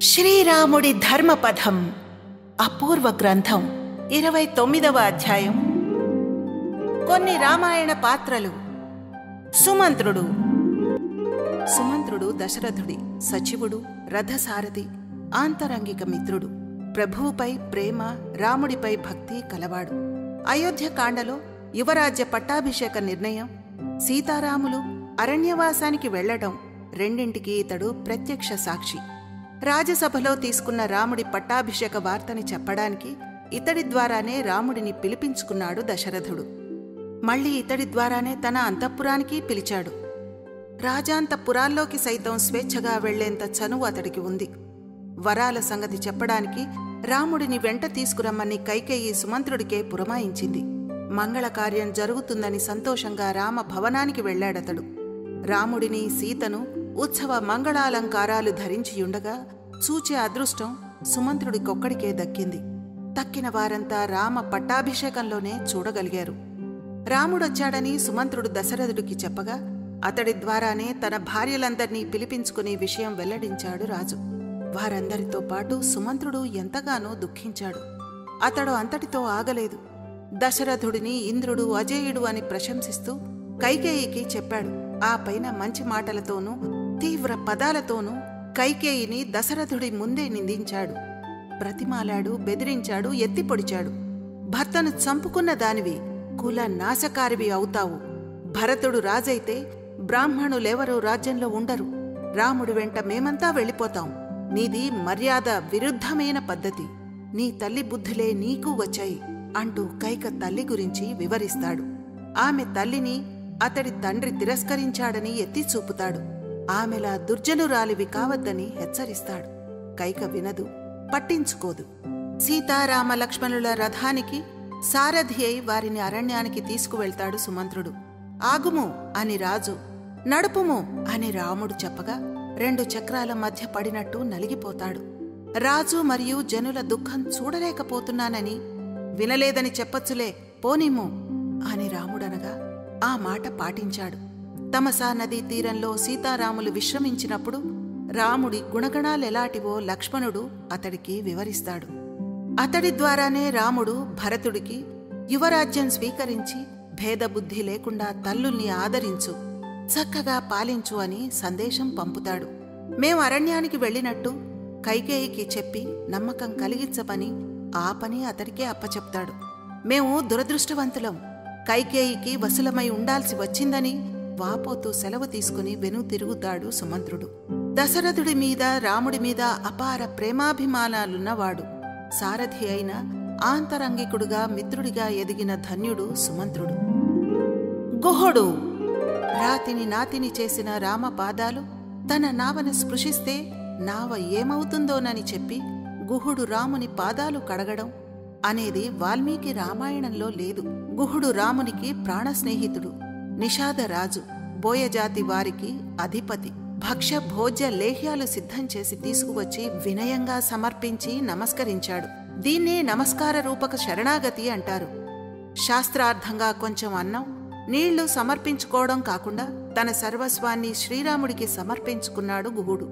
శ్రీరాముడి ధర్మపథం అపూర్వ గ్రంథం 29వ అధ్యాయం. కొన్ని రామాయణ పాత్రలు. సుమంత్రుడు. సుమంత్రుడు దశరథుడి సచివుడు, రథసారథి, ఆంతరంగిక మిత్రుడు. ప్రభువుపై ప్రేమ, రాముడిపై భక్తి కలవాడు. అయోధ్యకాండలో యువరాజ్య పట్టాభిషేక నిర్ణయం, సీతారాములు అరణ్యవాసానికి వెళ్లడం రెండింటికి ఇతడు ప్రత్యక్ష సాక్షి. రాజసభలో తీసుకున్న రాముడి పట్టాభిషేక వార్తని చెప్పడానికి ఇతడి ద్వారానే రాముడిని పిలిపించుకున్నాడు దశరథుడు. మళ్లీ ఇతడి ద్వారానే తన అంతఃపురానికి పిలిచాడు. రాజాంతఃపురాల్లోకి సైతం స్వేచ్ఛగా వెళ్లేంత చనువు అతడికి ఉంది. వరాల సంగతి చెప్పడానికి రాముడిని వెంట తీసుకురమ్మని కైకేయి సుమంత్రుడికే పురమాయించింది. మంగళకార్యం జరుగుతుందని సంతోషంగా రామ భవనానికి వెళ్లాడతడు. రాముడిని, సీతను ఉత్సవ మంగళాలంకారాలు ధరించియుండగా చూచే అదృష్టం సుమంత్రుడికొక్కడికే దక్కింది. తక్కిన వారంతా రామ పట్టాభిషేకంలోనే చూడగలిగారు. రాముడొచ్చాడని సుమంత్రుడు దశరథుడికి చెప్పగా అతడి ద్వారానే తన భార్యలందర్నీ పిలిపించుకునే విషయం వెల్లడించాడు రాజు. వారందరితో పాటు సుమంత్రుడు ఎంతగానో దుఃఖించాడు. అతడు అంతటితో ఆగలేదు. దశరథుడిని ఇంద్రుడు, అజేయుడు అని ప్రశంసిస్తూ కైకేయికి చెప్పాడు. ఆ పైన మంచి మాటలతోనూ తీవ్ర పదాలతోనూ కైకేయిని దశరథుడి ముందే నిందించాడు. బ్రతిమాలాడు, బెదిరించాడు, ఎత్తిపొడిచాడు. భర్తను చంపుకున్న దానివి, కుల నాశకారివి అవుతావు. భరతుడు రాజైతే బ్రాహ్మణులెవరూ రాజ్యంలో ఉండరు. రాముడి వెంట మేమంతా వెళ్ళిపోతాం. నీది మర్యాద విరుద్ధమైన పద్ధతి. నీ తల్లి బుద్ధులే నీకు వచ్చాయి అంటూ కైక తల్లి గురించి వివరిస్తాడు. ఆమె తల్లిని అతడి తండ్రి తిరస్కరించాడని ఎత్తి చూపుతాడు. ఆమెలా దుర్జనురాలివి కావద్దని హెచ్చరిస్తాడు. కైక వినదు, పట్టించుకోదు. సీతారామ లక్ష్మణుల రథానికి సారథి అయి వారిని అరణ్యానికి తీసుకువెళ్తాడు సుమంత్రుడు. ఆగుము అని రాజు, నడుపుము అని రాముడు చెప్పగా 2 చక్రాల మధ్య పడినట్టు నలిగిపోతాడు. రాజు మరియు జనుల దుఃఖం చూడలేకపోతున్నానని, వినలేదని చెప్పొచ్చులే, పోనిమ్ము అని రాముడనగా ఆ మాట పాటించాడు. తమసా నదీ తీరంలో సీతారాములు విశ్రమించినప్పుడు రాముడి గుణగణాలెలాంటివో లక్ష్మణుడు అతడికి వివరిస్తాడు. అతడి ద్వారానే రాముడు భరతుడికి యువరాజ్యం స్వీకరించి భేదబుద్ధి లేకుండా తల్లుల్ని ఆదరించు, చక్కగా పాలించు అని సందేశం పంపుతాడు. మేం అరణ్యానికి వెళ్ళినట్టు కైకేయికి చెప్పి నమ్మకం కలిగించమని ఆ పని అతడికే అప్పచెప్తాడు. మేము దురదృష్టవంతులం, కైకేయికి వసులమై ఉండాల్సి వచ్చిందని వాపోతూ సెలవు తీసుకుని వెనుతిరుగుతాడు సుమంత్రుడు. దశరథుడి మీద, రాముడి మీద అపార ప్రేమాభిమానాలున్నవాడు. సారథి అయిన ఆంతరంగికుడుగా, మిత్రుడిగా ఎదిగిన ధన్యుడు సుమంత్రుడు. గుహుడు. రాతిని నాతిని చేసిన రామ పాదాలు తన నావను స్పృశిస్తే నావ ఏమవుతుందోనని చెప్పి గుహుడు రాముని పాదాలు కడగడం అనేది వాల్మీకి రామాయణంలో లేదు. గుహుడు రామునికి ప్రాణస్నేహితుడు, నిషాదరాజు, బోయజాతి వారికి అధిపతి. భక్ష్య భోజ్య లేహ్యాలు సిద్ధం చేసి తీసుకువచ్చి వినయంగా సమర్పించి నమస్కరించాడు. దీన్నే నమస్కార రూపక శరణాగతి అంటారు. శాస్త్రార్థంగా కొంచెం అన్నం, నీళ్లు సమర్పించుకోవడం కాకుండా తన సర్వస్వాన్ని శ్రీరాముడికి సమర్పించుకున్నాడు గుహుడు.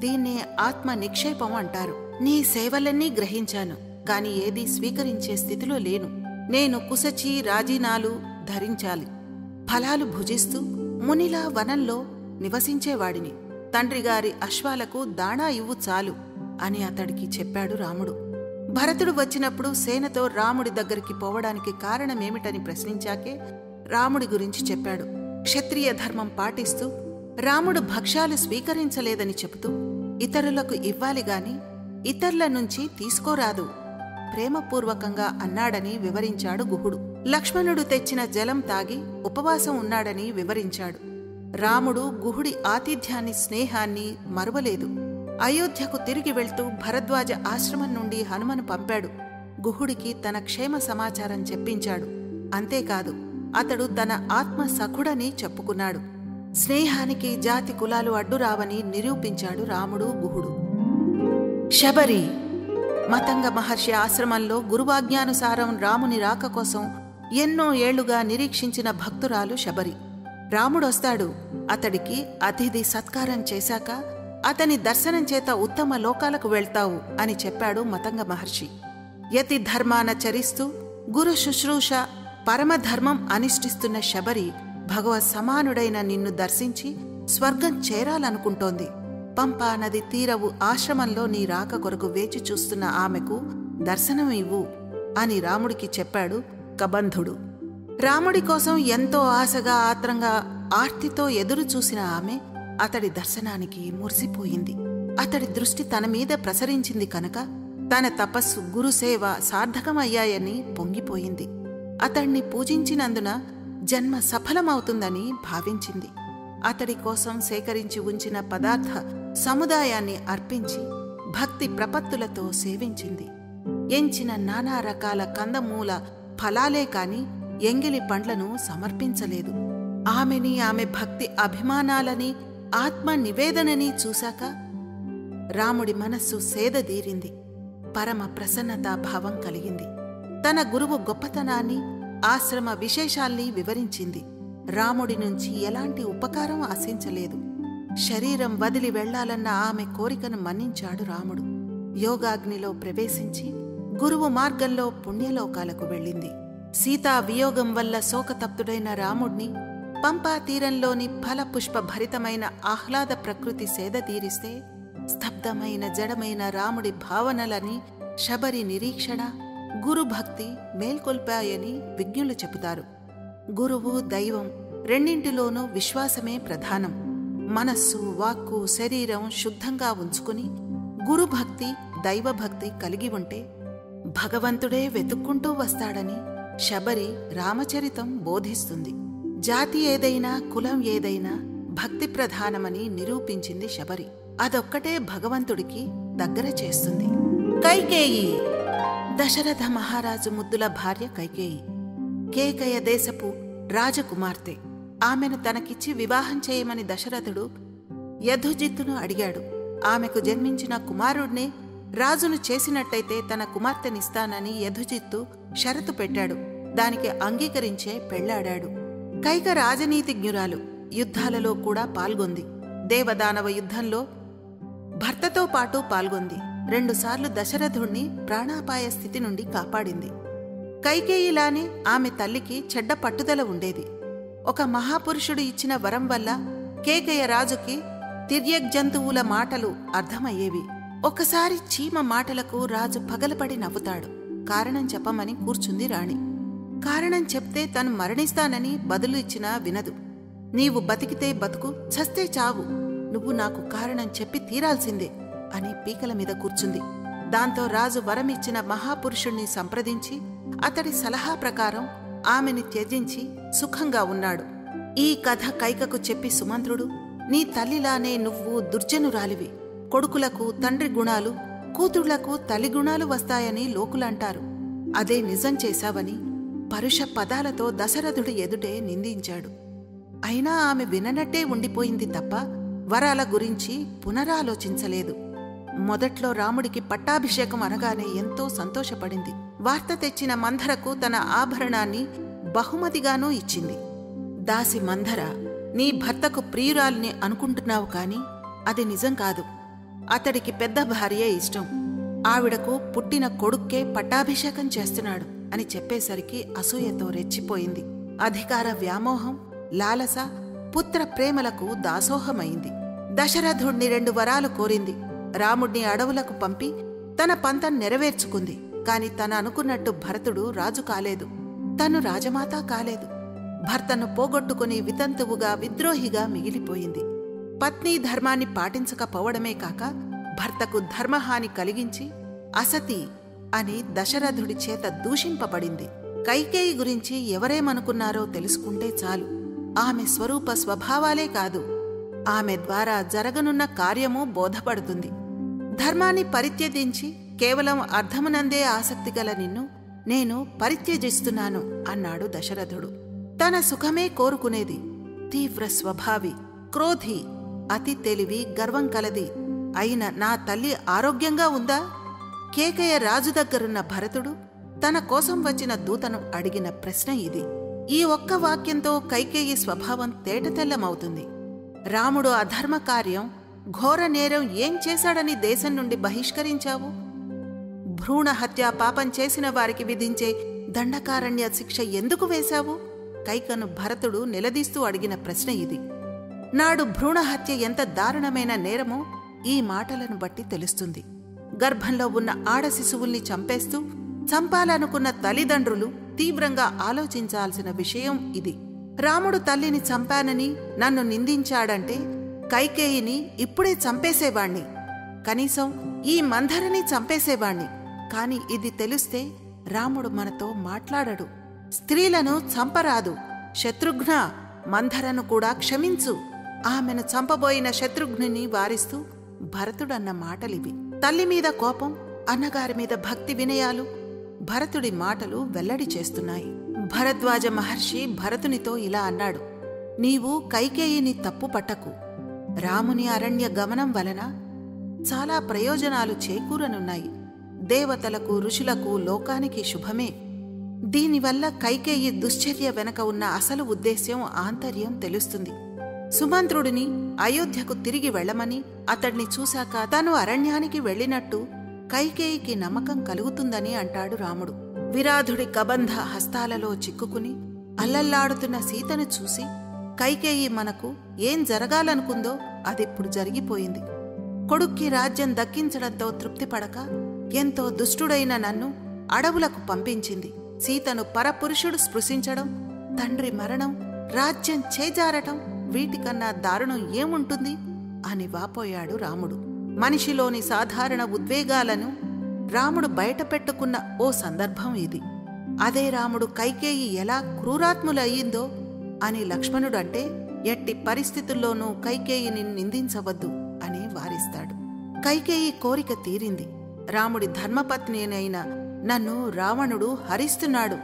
దీన్నే ఆత్మ నిక్షేపం అంటారు. నీ సేవలన్నీ గ్రహించాను, కాని ఏదీ స్వీకరించే స్థితిలో లేను. నేను కుసచి రాజీనాలు ధరించాలి, ఫలాలు భుజిస్తూ మునిలా వనంలో నివసించేవాడిని. తండ్రిగారి అశ్వాలకు దాణా ఇవ్వు చాలు అని అతడికి చెప్పాడు రాముడు. భరతుడు వచ్చినప్పుడు సేనతో రాముడి దగ్గరికి పోవడానికి కారణమేమిటని ప్రశ్నించాకే రాముడి గురించి చెప్పాడు. క్షత్రియ ధర్మం పాటిస్తూ రాముడు భక్ష్యాలు స్వీకరించలేదని చెబుతూ ఇతరులకు ఇవ్వాలి గాని ఇతరుల నుంచి తీసుకోరాదు ప్రేమపూర్వకంగా అన్నాడని వివరించాడు గుహుడు. లక్ష్మణుడు తెచ్చిన జలం తాగి ఉపవాసం ఉన్నాడని వివరించాడు. రాముడు గుహుడి ఆతిథ్యాన్ని, స్నేహాన్ని మరువలేదు. అయోధ్యకు తిరిగి వెళ్తూ భరద్వాజ ఆశ్రమం నుండి హనుమను పంపాడు. గుహుడికి తన క్షేమ సమాచారం చెప్పించాడు. అంతేకాదు, అతడు తన ఆత్మ సఖుడని చెప్పుకున్నాడు. స్నేహానికి జాతి కులాలు అడ్డురావని నిరూపించాడు రాముడు, గుహుడు. శబరి. మతంగ మహర్షి ఆశ్రమంలో గురువాజ్ఞానుసారం రాముని రాక కోసం ఎన్నో ఏళ్లుగా నిరీక్షించిన భక్తురాలు శబరి. రాముడొస్తాడు, అతడికి అతిథి సత్కారం చేశాక అతని దర్శనం చేత ఉత్తమ లోకాలకు వెళ్తావు అని చెప్పాడు మతంగ మహర్షి. యతి ధర్మాన చరిస్తూ గురు శుశ్రూష పరమధర్మం అనుష్ఠిస్తున్న శబరి భగవత్ సమానుడైన నిన్ను దర్శించి స్వర్గం చేరాలనుకుంటోంది. పంపా నది తీరవు ఆశ్రమంలో నీ రాక కొరకు వేచి చూస్తున్న ఆమెకు దర్శనం ఇవ్వు అని రాముడికి చెప్పాడు కబంధుడు. రాముడి కోసం ఎంతో ఆశగా ఆత్రంగా ఆర్తితో ఎదురు చూసిన ఆమె అతడి దర్శనానికి మురిసిపోయింది. అతడి దృష్టి తన మీద ప్రసరించింది కనుక తన తపస్సు గురుసేవ సార్థకమయ్యాయని పొంగిపోయింది. అతణ్ణి పూజించినందున జన్మ సఫలమవుతుందని భావించింది. అతడి కోసం సేకరించి ఉంచిన పదార్థ సముదాయాన్ని అర్పించి భక్తి ప్రపత్తులతో సేవించింది. ఎంచిన నానా రకాల కందమూల ఫలాలే కాని ఎంగిలి పండ్లను సమర్పించలేదు. ఆమెని, ఆమె భక్తి అభిమానాలని, ఆత్మ నివేదనని చూశాక రాముడి మనస్సు సేదదీరింది. పరమ ప్రసన్నతాభావం కలిగింది. తన గురువు గొప్పతనాన్ని, ఆశ్రమ విశేషాల్ని వివరించింది. రాముడి నుంచి ఎలాంటి ఉపకారం ఆశించలేదు. శరీరం వదిలి వెళ్లాలన్న ఆమె కోరికను మన్నించాడు రాముడు. యోగాగ్నిలో ప్రవేశించి గురువు మార్గంలో పుణ్యలోకాలకు వెళ్ళింది. సీతా వియోగం వల్ల శోకతప్తుడైన రాముణ్ణి పంపా తీరంలోని ఫలపుష్ప భరితమైన ఆహ్లాద ప్రకృతి సేదతీరిస్తే స్తబ్దమైన జడమైన రాముడి భావనలని శబరి నిరీక్షణ, గురుభక్తి మేల్కొల్పాయని విజ్ఞులు చెబుతారు. గురువు, దైవం రెండింటిలోనూ విశ్వాసమే ప్రధానం. మనస్సు, వాక్కు, శరీరం శుద్ధంగా ఉంచుకుని గురుభక్తి, దైవభక్తి కలిగి ఉంటే భగవంతుడే వెతుక్కుంటూ వస్తాడని శబరి రామచరితం బోధిస్తుంది. జాతి ఏదైనా, కులం ఏదైనా భక్తి ప్రధానమని నిరూపించింది శబరి. అదొక్కటే భగవంతుడికి దగ్గర చేస్తుంది. కైకేయి. దశరథ మహారాజు ముద్దుల భార్య కైకేయి కేకయ దేశపు రాజకుమార్తె. ఆమెను తనకిచ్చి వివాహం చేయమని దశరథుడు యధుజిత్తును అడిగాడు. ఆమెకు జన్మించిన కుమారుడినే రాజును చేసినట్టయితే తన కుమార్తెనిస్తానని యధుజిత్తు షరతు పెట్టాడు. దానికి అంగీకరించే పెళ్లాడాడు. కైక రాజనీతిజ్ఞురాలు. యుద్ధాలలో కూడా పాల్గొంది. దేవదానవ యుద్ధంలో భర్తతో పాటు పాల్గొంది. 2 సార్లు దశరథుణ్ణి ప్రాణాపాయ స్థితి నుండి కాపాడింది. కైకేయిలానే ఆమె తల్లికి చెడ్డ పట్టుదల ఉండేది. ఒక మహాపురుషుడు ఇచ్చిన వరం వల్ల కేకయ రాజుకి తిర్యగ్జంతువుల మాటలు అర్థమయ్యేవి. ఒకసారి చీమ మాటలకు రాజు పగలపడి నవ్వుతాడు. కారణం చెప్పమని కూర్చుంది రాణి. కారణం చెప్తే తను మరణిస్తానని బదులు ఇచ్చినా వినదు. నీవు బతికితే బతుకు, చస్తే చావు, నువ్వు నాకు కారణం చెప్పి తీరాల్సిందే అని పీకల మీద కూర్చుంది. దాంతో రాజు వరమిచ్చిన మహాపురుషుణ్ణి సంప్రదించి అతడి సలహా ప్రకారం ఆమెని త్యజించి సుఖంగా ఉన్నాడు. ఈ కథ కైకకు చెప్పి సుమంత్రుడు, నీ తల్లిలానే నువ్వు దుర్జనురాలివి. కొడుకులకు తండ్రి గుణాలు, కూతుళ్లకు తల్లి గుణాలు వస్తాయని లోకులంటారు. అదే నిజం చేశావని పరుష పదాలతో దశరథుడి ఎదుటే నిందించాడు. అయినా ఆమె విననట్టే ఉండిపోయింది తప్ప వరాల గురించి పునరాలోచించలేదు. మొదట్లో రాముడికి పట్టాభిషేకం అనగానే ఎంతో సంతోషపడింది. వార్త తెచ్చిన మంధరకు తన ఆభరణాన్ని బహుమతిగానూ ఇచ్చింది. దాసి మంధర, నీ భర్తకు ప్రియురాలిని అనుకుంటున్నావు కాని అది నిజం కాదు. అతడికి పెద్ద భార్యే ఇష్టం. ఆవిడకు పుట్టిన కొడుక్కే పట్టాభిషేకం చేస్తున్నాడు అని చెప్పేసరికి అసూయతో రెచ్చిపోయింది. అధికార వ్యామోహం, లాలస, పుత్ర ప్రేమలకు దాసోహమైంది. దశరథుణ్ణి 2 వరాలు కోరింది. రాముణ్ణి అడవులకు పంపి తన పంతం నెరవేర్చుకుంది. కాని తను అనుకున్నట్టు భరతుడు రాజు కాలేదు. తను రాజమాత కాలేదు. భర్తను పోగొట్టుకుని వితంతువుగా, విద్రోహిగా మిగిలిపోయింది. పత్నీ ధర్మాన్ని పాటించకపోవడమే కాక భర్తకు ధర్మహాని కలిగించి అసతి అని దశరథుడి చేత దూషింపబడింది. కైకేయి గురించి ఎవరేమనుకున్నారో తెలుసుకుంటే చాలు. ఆమె స్వరూప స్వభావాలే కాదు, ఆమె ద్వారా జరగనున్న కార్యమూ బోధపడుతుంది. ధర్మాన్ని పరిత్యజించి కేవలం అర్థమునందే ఆసక్తి గల నిన్ను నేను పరిత్యజిస్తున్నాను అన్నాడు దశరథుడు. తన సుఖమే కోరుకునేది, తీవ్ర స్వభావి, క్రోధి, అతి తెలివి, గర్వం కలది అయిన నా తల్లి ఆరోగ్యంగా ఉందా? కేకయ రాజు దగ్గరున్న భరతుడు తన కోసం వచ్చిన దూతను అడిగిన ప్రశ్న ఇది. ఈ ఒక్క వాక్యంతో కైకేయి స్వభావం తేటతెల్లమవుతుంది. రాముడు అధర్మ కార్యం ఘోర నేరం ఏం చేశాడని దేశం నుండి బహిష్కరించావు? భ్రూణ హత్యా పాపం చేసిన వారికి విధించే దండకారణ్య శిక్ష ఎందుకు వేశావు? కైకను భరతుడు నిలదీస్తూ అడిగిన ప్రశ్న ఇది. నాడు భ్రూణహత్య ఎంత దారుణమైన నేరమో ఈ మాటలను బట్టి తెలుస్తుంది. గర్భంలో ఉన్న ఆడ శిశువుల్ని చంపేస్తూ చంపాలనుకున్న తల్లిదండ్రులు తీవ్రంగా ఆలోచించాల్సిన విషయం ఇది. రాముడు తల్లిని చంపానని నన్ను నిందించాడంటే కైకేయిని ఇప్పుడే చంపేసేవాణ్ణి, కనీసం ఈ మంధరని చంపేసేవాణ్ణి. కాని ఇది తెలిస్తే రాముడు మనతో మాట్లాడడు. స్త్రీలను చంపరాదు, శత్రుఘ్న మంధరను కూడా క్షమించు, ఆమెను చంపబోయిన శత్రుఘ్నుని వారిస్తూ భరతుడన్న మాటలివి. తల్లిమీద కోపం, అన్నగారి మీద భక్తి వినయాలు భరతుడి మాటలు వెల్లడి చేస్తున్నాయి. భరద్వాజ మహర్షి భరతునితో ఇలా అన్నాడు: నీవు కైకేయిని తప్పు పట్టకు. రాముని అరణ్య గమనం వలన చాలా ప్రయోజనాలు చేకూరనున్నాయి. దేవతలకు, ఋషులకు, లోకానికి శుభమే. దీనివల్ల కైకేయి దుశ్చర్య వెనక ఉన్న అసలు ఉద్దేశ్యం, ఆంతర్యం తెలుస్తుంది. సుమంత్రుడిని అయోధ్యకు తిరిగి వెళ్లమని, అతడ్ని చూశాక తను అరణ్యానికి వెళ్లినట్టు కైకేయికి నమ్మకం కలుగుతుందని అంటాడు రాముడు. విరాధుడి కబంధ హస్తాలలో చిక్కుకుని అల్లల్లాడుతున్న సీతను చూసి కైకేయి మనకు ఏం జరగాలనుకుందో అదిప్పుడు జరిగిపోయింది. కొడుక్కి రాజ్యం దక్కించడంతో తృప్తిపడక ఎంతో దుష్టుడైన నన్ను అడవులకు పంపించింది. సీతను పరపురుషుడు స్పృశించడం, తండ్రి మరణం, రాజ్యం చేజారటం, వీటికన్నా దారుణం ఏముంటుంది అని వాపోయాడు రాముడు. మనిషిలోని సాధారణ ఉద్వేగాలను రాముడు బయటపెట్టుకున్న ఓ సందర్భం ఇది. అదే రాముడు కైకేయి ఎలా క్రూరాత్ములయ్యిందో అని లక్ష్మణుడంటే ఎట్టి పరిస్థితుల్లోనూ కైకేయిని నిందించవద్దు అని వారిస్తాడు. కైకేయి కోరిక తీరింది. రాముడి ధర్మపత్నినైన నన్ను రావణుడు హరిస్తున్నాడు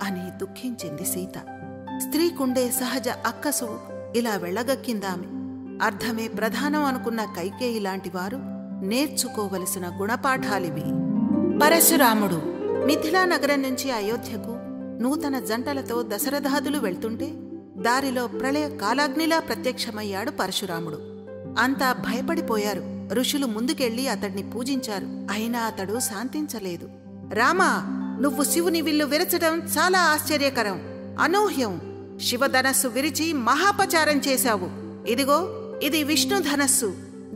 అని దుఃఖించింది సీత. స్త్రీకుండే సహజ అక్కసు ఇలా వెళ్లగక్కిందామె. అర్థమే ప్రధానం అనుకున్న కైకేయి లాంటివారు నేర్చుకోవలసిన గుణపాఠాలివి. పరశురాముడు మిథిలా నగరం నుంచి అయోధ్యకు నూతన జంటలతో దశరథాదులు వెళ్తుంటే దారిలో ప్రళయ కాలాగ్నిలా ప్రత్యక్షమయ్యాడు పరశురాముడు. అంతా భయపడిపోయారు. ఋషులు ముందుకెళ్లి అతడ్ని పూజించారు. అయినా అతడు శాంతించలేదు. రామా, నువ్వు శివుని విల్లు విరచడం చాలా ఆశ్చర్యకరం, అనూహ్యం. శివధనస్సు విరిచి మహాపచారం చేశావు. ఇదిగో, ఇది విష్ణు ధనస్సు.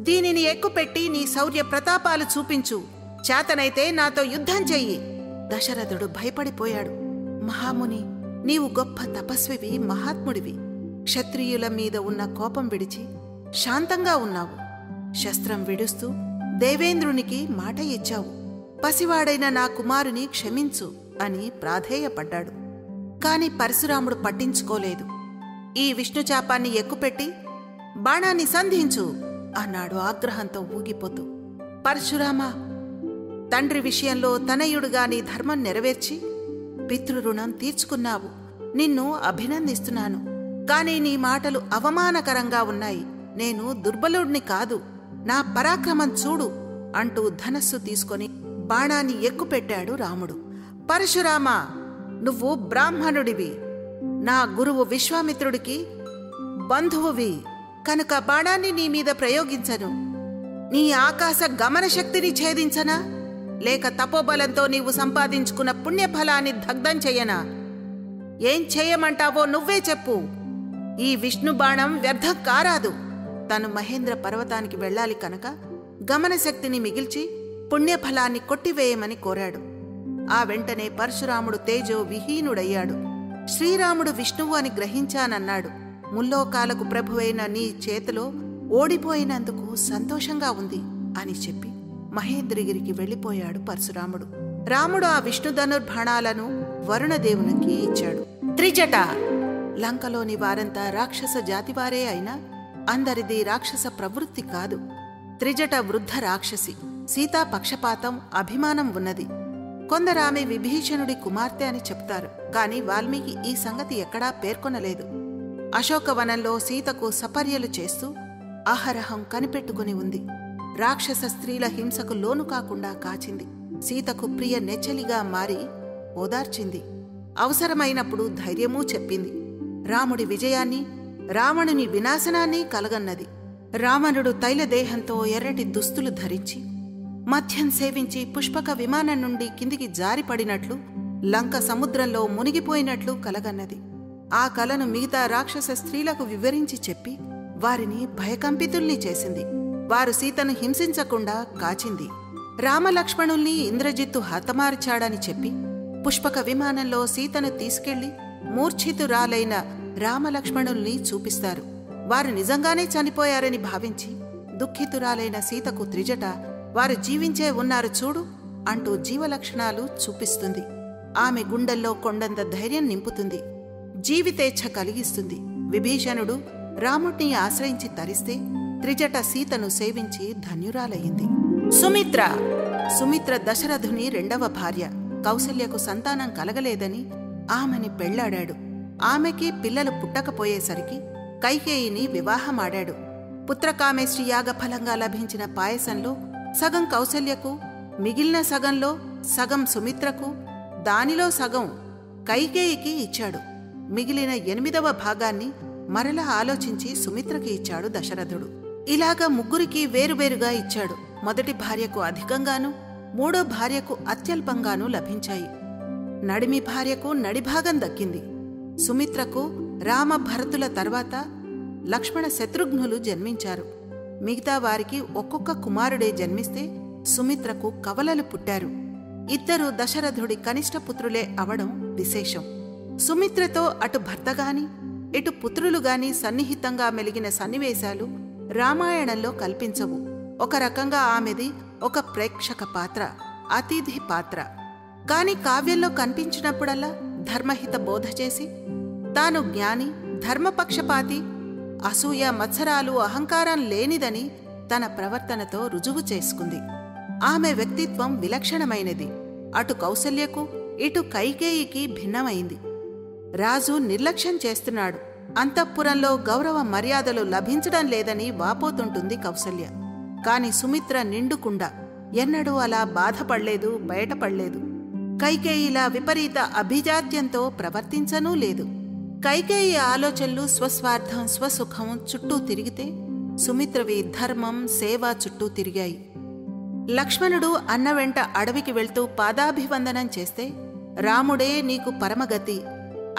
దీనిని ఎక్కుపెట్టి నీ శౌర్య ప్రతాపాలు చూపించు. చేతనైతే నాతో యుద్ధం చెయ్యి. దశరథుడు భయపడిపోయాడు. మహాముని, నీవు గొప్ప తపస్వివి, మహాత్ముడివి. క్షత్రియుల మీద ఉన్న కోపం విడిచి శాంతంగా ఉన్నావు. శస్త్రం విడుస్తూ దేవేంద్రునికి మాట ఇచ్చావు. పసివాడైన నా కుమారుని క్షమించు అని ప్రాధేయపడ్డాడు. కాని పరశురాముడు పట్టించుకోలేదు. ఈ విష్ణుచాపాన్ని ఎక్కుపెట్టి బాణాన్ని సంధించు అన్నాడు ఆగ్రహంతో ఊగిపోతూ. పరశురామా, తండ్రి విషయంలో తనయుడుగా నీ ధర్మం నెరవేర్చి పితృరుణం తీర్చుకున్నావు. నిన్ను అభినందిస్తున్నాను. కాని నీ మాటలు అవమానకరంగా ఉన్నాయి. నేను దుర్బలుడిని కాదు, నా పరాక్రమం చూడు అంటూ ధనస్సు తీసుకొని బాణాన్ని ఎక్కుపెట్టాడు రాముడు. పరశురామా, నువ్వు బ్రాహ్మణుడివి, నా గురువు విశ్వామిత్రుడికి బంధువువి కనుక బాణాన్ని నీ మీద ప్రయోగించను. నీ ఆకాశ గమన శక్తిని ఛేదించనా, లేక తపోబలంతో నీవు సంపాదించుకున్న పుణ్యఫలాన్ని దగ్ధం చెయ్యనా? ఏం చేయమంటావో నువ్వే చెప్పు. ఈ విష్ణు బాణం వ్యర్థం కారాదు. తను మహేంద్ర పర్వతానికి వెళ్లాలి కనుక గమనశక్తిని మిగిల్చి పుణ్యఫలాన్ని కొట్టివేయమని కోరాడు. ఆ వెంటనే పరశురాముడు తేజో విహీనుడయ్యాడు. శ్రీరాముడు విష్ణువు అని గ్రహించానన్నాడు. ముల్లోకాలకు ప్రభువైన నీ చేతిలో ఓడిపోయినందుకు సంతోషంగా ఉంది అని చెప్పి మహేంద్రగిరికి వెళ్లిపోయాడు పరశురాముడు. రాముడు ఆ విష్ణు ధనుర్బాణాలను వరుణదేవునికి ఇచ్చాడు. త్రిజట. లంకలోని వారంతా రాక్షస జాతివారే అయినా అందరిది రాక్షస ప్రవృత్తి కాదు. త్రిజట వృద్ధ రాక్షసి. సీతా పక్షపాతం, అభిమానం ఉన్నది. కొందరామె విభీషణుడి కుమార్తె అని చెప్తారు. కాని వాల్మీకి ఈ సంగతి ఎక్కడా పేర్కొనలేదు. అశోకవనంలో సీతకు సపర్యలు చేస్తూ అహరహం కనిపెట్టుకుని ఉంది. రాక్షస స్త్రీల హింసకు లోను కాకుండా కాచింది. సీతకు ప్రియ నెచ్చలిగా మారి ఓదార్చింది. అవసరమైనప్పుడు ధైర్యమూ చెప్పింది. రాముడి విజయాన్ని, రావణుని వినాశనాన్ని కలగన్నది. రావణుడు తైలదేహంతో ఎర్రటి దుస్తులు ధరించి మద్యం సేవించి పుష్పక విమానం నుండి కిందికి జారిపడినట్లు లంక సముద్రంలో మునిగిపోయినట్లు కలగన్నది. ఆ కలను మిగతా రాక్షస స్త్రీలకు వివరించి చెప్పి వారిని భయకంపితుల్ని చేసింది. వారు సీతను హింసించకుండా కాచింది. రామలక్ష్మణుల్ని ఇంద్రజిత్తు హతమార్చాడని చెప్పి పుష్పక విమానంలో సీతను తీసుకెళ్లి మూర్ఛితురాలైన రామలక్ష్మణుల్ని చూపిస్తారు. వారు నిజంగానే చనిపోయారని భావించి దుఃఖితురాలైన సీతకు త్రిజట వారు జీవించే ఉన్నారు చూడు అంటూ జీవలక్షణాలు చూపిస్తుంది. ఆమె గుండెల్లో కొండంత ధైర్యం నింపుతుంది, జీవితేచ్ఛ కలిగిస్తుంది. విభీషణుడు రాముడిని ఆశ్రయించి తరిస్తే త్రిజట సీతను సేవించి ధన్యురాలయ్యింది. సుమిత్ర దశరథుని రెండవ భార్య. కౌసల్యకు సంతానం కలగలేదని ఆమెని పెళ్లాడాడు. ఆమెకి పిల్లలు పుట్టకపోయేసరికి కైకేయిని వివాహమాడాడు. పుత్రకామేష్టి యాగఫలంగా లభించిన పాయసంలో సగం కౌసల్యకు, మిగిలిన సగంలో సగం సుమిత్రకు, దానిలో సగం కైకేయికి ఇచ్చాడు. మిగిలిన 8వ భాగాన్ని మరలా ఆలోచించి సుమిత్రకి ఇచ్చాడు దశరథుడు. ఇలాగా ముగ్గురికి వేరువేరుగా ఇచ్చాడు. మొదటి భార్యకు అధికంగాను, మూడో భార్యకు అత్యల్పంగానూ లభించాయి. నడిమి భార్యకు నడిభాగం దక్కింది. సుమిత్రకు రామ భరతుల తర్వాత లక్ష్మణ శత్రుఘ్నులు జన్మించారు. మిగతా వారికి ఒక్కొక్క కుమారుడే జన్మిస్తే సుమిత్రకు కవలలు పుట్టారు. ఇద్దరు దశరథుడి కనిష్టపుత్రులే అవడం విశేషం. సుమిత్రతో అటు భర్తగాని ఇటు పుత్రులుగాని సన్నిహితంగా మెలిగిన సన్నివేశాలు రామాయణంలో కల్పించవు. ఒక రకంగా ఆమెది ఒక ప్రేక్షక పాత్ర, అతిథి పాత్ర. కాని కావ్యంలో కనిపించినప్పుడల్లా ధర్మహిత బోధ చేసి తాను జ్ఞాని, ధర్మపక్షపాతి, అసూయ, మత్సరాలు, అహంకారం లేనిదని తన ప్రవర్తనతో రుజువు చేసుకుంది. ఆమె వ్యక్తిత్వం విలక్షణమైనది. అటు కౌసల్యకు ఇటు కైకేయికి భిన్నమైంది. రాజు నిర్లక్ష్యం చేస్తున్నాడు, అంతఃపురంలో గౌరవ మర్యాదలు లభించడం లేదని వాపోతుంటుంది కౌసల్య. కాని సుమిత్ర నిండుకుండా ఎన్నడూ అలా బాధపడలేదు, బయటపడలేదు. కైకేయిలా విపరీత అభిజాత్యంతో ప్రవర్తించనూ లేదు. కైకేయి ఆలోచనలు స్వస్వార్థం, స్వసుఖం చుట్టూ తిరిగితే సుమిత్రవి ధర్మం, సేవ చుట్టూ తిరిగాయి. లక్ష్మణుడు అన్న వెంట అడవికి వెళ్తూ పాదాభివందనం చేస్తే రాముడే నీకు పరమగతి,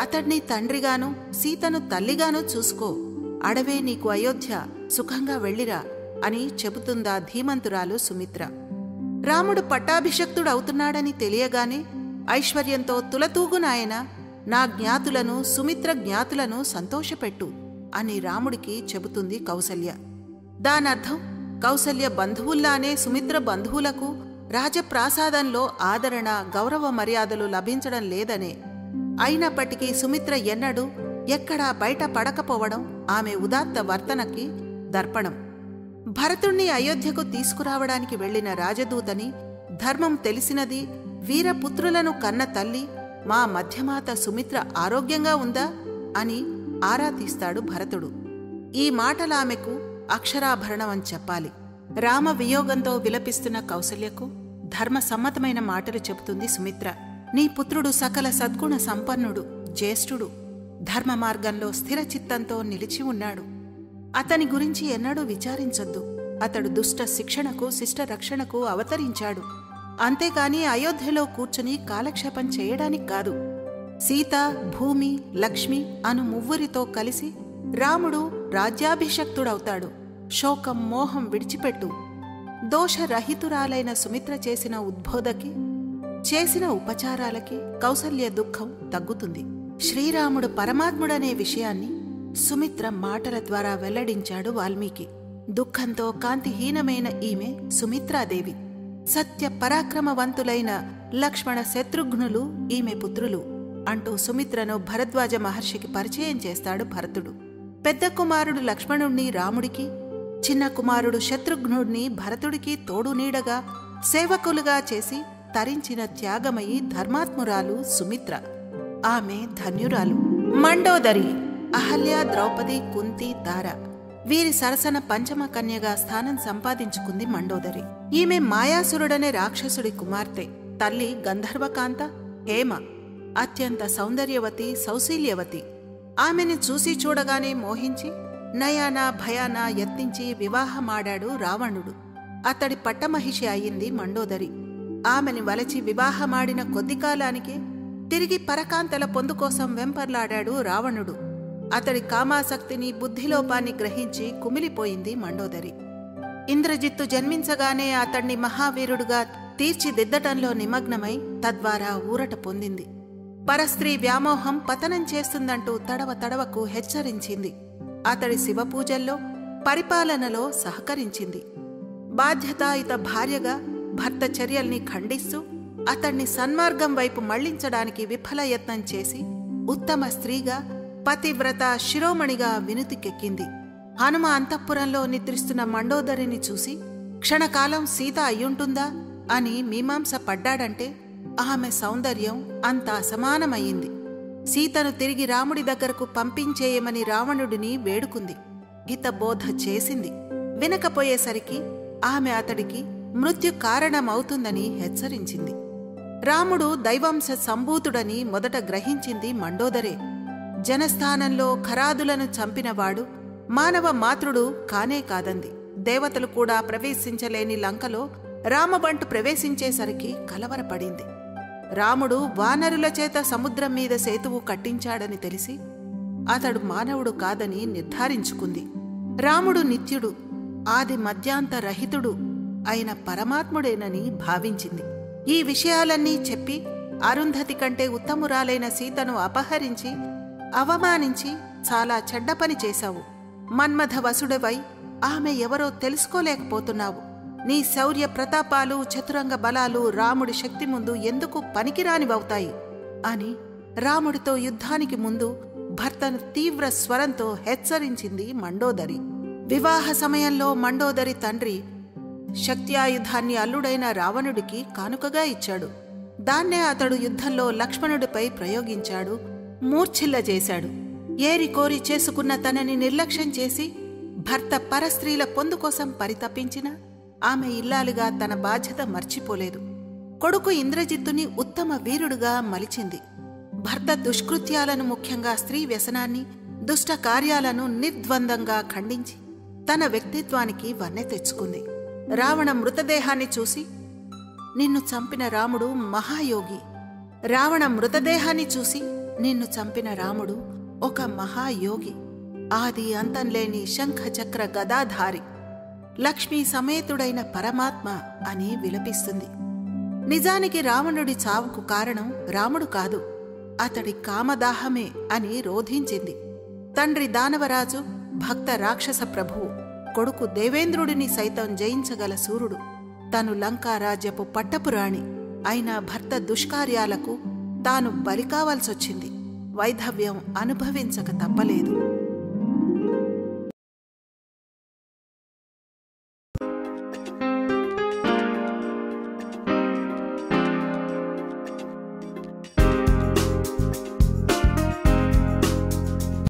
అతడ్ని తండ్రిగాను సీతను తల్లిగాను చూసుకో, అడవే నీకు అయోధ్య, సుఖంగా వెళ్ళిరా అని చెబుతుందా ధీమంతురాలు సుమిత్ర. రాముడు పట్టాభిషక్తుడవుతున్నాడని తెలియగానే ఐశ్వర్యంతో తులతూగునాయన నా జ్ఞాతులను, సుమిత్ర జ్ఞాతులను సంతోషపెట్టు అని రాముడికి చెబుతుంది కౌసల్య. దానర్థం కౌసల్య బంధువుల్లానే సుమిత్ర బంధువులకు రాజప్రాసాదంలో ఆదరణ, గౌరవ మర్యాదలు లభించడం లేదనే. అయినప్పటికీ సుమిత్ర ఎన్నడూ ఎక్కడా బయట పడకపోవడం ఆమె ఉదాత్త వర్తనకి దర్పణం. భరతుణ్ణి అయోధ్యకు తీసుకురావడానికి వెళ్లిన రాజదూతని, ధర్మం తెలిసినది, వీరపుత్రులను కన్న తల్లి మా మధ్యమాత సుమిత్ర ఆరోగ్యంగా ఉందా అని ఆరా తీస్తాడు భరతుడు. ఈ మాటలామెకు అక్షరాభరణమని చెప్పాలి. రామ వియోగంతో విలపిస్తున్న కౌసల్యకు ధర్మసమ్మతమైన మాటలు చెబుతుంది సుమిత్ర. నీ పుత్రుడు సకల సద్గుణ సంపన్నుడు, జ్యేష్ఠుడు, ధర్మ మార్గంలో స్థిర చిత్తంతో నిలిచి ఉన్నాడు. అతని గురించి ఎన్నడూ విచారించొద్దు. అతడు దుష్ట శిక్షణకు, శిష్ట రక్షణకు అవతరించాడు. అంతేకాని అయోధ్యలో కూర్చుని కాలక్షేపం చేయడానికి కాదు. సీత, భూమి, లక్ష్మి అను మువ్వురితో కలిసి రాముడు రాజ్యాభిషక్తుడవుతాడు. శోకం, మోహం విడిచిపెట్టు. దోషరహితురాలైన సుమిత్ర చేసిన ఉద్బోధకి, చేసిన ఉపచారాలకి కౌసల్య దుఃఖం తగ్గుతుంది. శ్రీరాముడు పరమాత్ముడనే విషయాన్ని సుమిత్ర మాటల ద్వారా వెల్లడించాడు వాల్మీకి. దుఃఖంతో కాంతిహీనమైన ఈమె సుమిత్రాదేవి. సత్య పరాక్రమవంతులైన లక్ష్మణ శత్రుఘ్నులు ఈమె పుత్రులు అంటూ సుమిత్రను భరద్వాజ మహర్షికి పరిచయం చేస్తాడు భరతుడు. పెద్ద కుమారుడు లక్ష్మణుణ్ణి రాముడికి, చిన్న కుమారుడు శత్రుఘ్నుడిని భరతుడికి తోడు నీడగా, సేవకులుగా చేసి తరించిన త్యాగమయి ధర్మాత్మురాలు సుమిత్ర. ఆమె ధన్యురాలు. మండోదరి అహల్య, ద్రౌపది, కుంతి, తార వీరి సరసన పంచమ కన్యగా స్థానం సంపాదించుకుంది మండోదరి. ఈమె మాయాసురుడనే రాక్షసుడి కుమార్తె. తల్లి గంధర్వకాంత, హేమ అత్యంత సౌందర్యవతి, సౌశీల్యవతి. ఆమెని చూసి చూడగానే మోహించి నయానా భయానా యత్నించి వివాహమాడాడు రావణుడు. అతడి పట్టమహిషి అయింది మండోదరి. ఆమెని వలచి వివాహమాడిన కొద్ది కాలానికే తిరిగి పరకాంతల పొందుకోసం వెంపర్లాడాడు రావణుడు. అతడి కామాసక్తిని బుద్ధిలోపాన్ని గ్రహించి కుమిలిపోయింది మండోదరి. ఇంద్రజిత్తు జన్మించగానే అతణ్ణి మహావీరుడుగా తీర్చిదిద్దటంలో నిమగ్నమై తద్వారా ఊరట పొందింది. పరస్త్రీ వ్యామోహం పతనం చేస్తుందంటూ తడవ తడవకు హెచ్చరించింది. అతడి శివపూజల్లో పరిపాలనలో సహకరించింది. బాధ్యతాయుత భార్యగా భర్త చర్యల్ని ఖండిస్తూ అతణ్ణి సన్మార్గం వైపు మళ్లించడానికి విఫలయత్నం చేసి ఉత్తమ స్త్రీగా పతివ్రత శిరోమణిగా వినుతికెక్కింది. హనుమ అంతఃపురంలో నిద్రిస్తున్న మండోదరిని చూసి క్షణకాలం సీత అయ్యుంటుందా అని మీమాంస పడ్డాడంటే ఆమె సౌందర్యం అంత అసమానమయ్యింది. సీతను తిరిగి రాముడి దగ్గరకు పంపించేయమని రావణుడిని వేడుకుంది. హితబోధ చేసింది. వినకపోయేసరికి ఆమె అతడికి మృత్యు కారణమవుతుందని హెచ్చరించింది. రాముడు దైవాంశ సంభూతుడని మొదట గ్రహించింది మండోదరే. జనస్థానంలో ఖరాదులను చంపినవాడు మానవ మాతృడు కానే కాదంది. దేవతలు కూడా ప్రవేశించలేని లంకలో రామబంటు ప్రవేశించేసరికి కలవరపడింది. రాముడు వానరుల చేత సముద్రం మీద సేతువు కట్టించాడని తెలిసి అతడు మానవుడు కాదని నిర్ధారించుకుంది. రాముడు నిత్యుడు, ఆది మధ్యాంతరహితుడు అయిన పరమాత్ముడేనని భావించింది. ఈ విషయాలన్నీ చెప్పి అరుంధతి కంటే ఉత్తమురాలైన సీతను అపహరించి అవమానించి చాలా చెడ్డ పని చేశావు. మన్మథ వసుడవై ఆమె ఎవరో తెలుసుకోలేకపోతున్నావు. నీ శౌర్య ప్రతాపాలు చతురంగ బలాలు రాముడి శక్తి ముందు ఎందుకు పనికిరానివవుతాయి అని రాముడితో యుద్ధానికి ముందు భర్తను తీవ్ర స్వరంతో హెచ్చరించింది మండోదరి. వివాహ సమయంలో మండోదరి తండ్రి శక్త్యాయుధాన్ని అల్లుడైన రావణుడికి కానుకగా ఇచ్చాడు. దాన్నే అతడు యుద్ధంలో లక్ష్మణుడిపై ప్రయోగించాడు, మూర్ఛిల్లజేశాడు. ఏరికోరి చేసుకున్న తనని నిర్లక్ష్యం చేసి భర్త పరస్త్రీల పొందుకోసం పరితపించినా ఆమె ఇల్లాలుగా తన బాధ్యత మర్చిపోలేదు. కొడుకు ఇంద్రజిత్తుని ఉత్తమ వీరుడుగా మలిచింది. భర్త దుష్కృత్యాలను, ముఖ్యంగా స్త్రీ వ్యసనాన్ని, దుష్ట కార్యాలను నిర్ద్వందంగా ఖండించి తన వ్యక్తిత్వానికి వన్నె తెచ్చుకుంది. రావణ మృతదేహాన్ని చూసి నిన్ను చంపిన రాముడు మహాయోగి. రావణ మృతదేహాన్ని చూసి నిన్ను చంపిన రాముడు ఒక మహాయోగి, ఆది అంతంలేని శంఖచక్ర గదాధారి, లక్ష్మీ సమేతుడైన పరమాత్మ అని విలపిస్తుంది. నిజానికి రావణుడి చావుకు కారణం రాముడు కాదు, అతడి కామదాహమే అని రోధించింది. తండ్రి దానవరాజు, భక్త రాక్షస ప్రభువు, కొడుకు దేవేంద్రుడిని సైతం జయించగల సూర్యుడు, తను లంకారాజ్యపు పట్టపురాణి అయిన భర్త దుష్కార్యాలకు తాను బలికావాల్సొచ్చింది. వైధవ్యం అనుభవించక తప్పలేదు.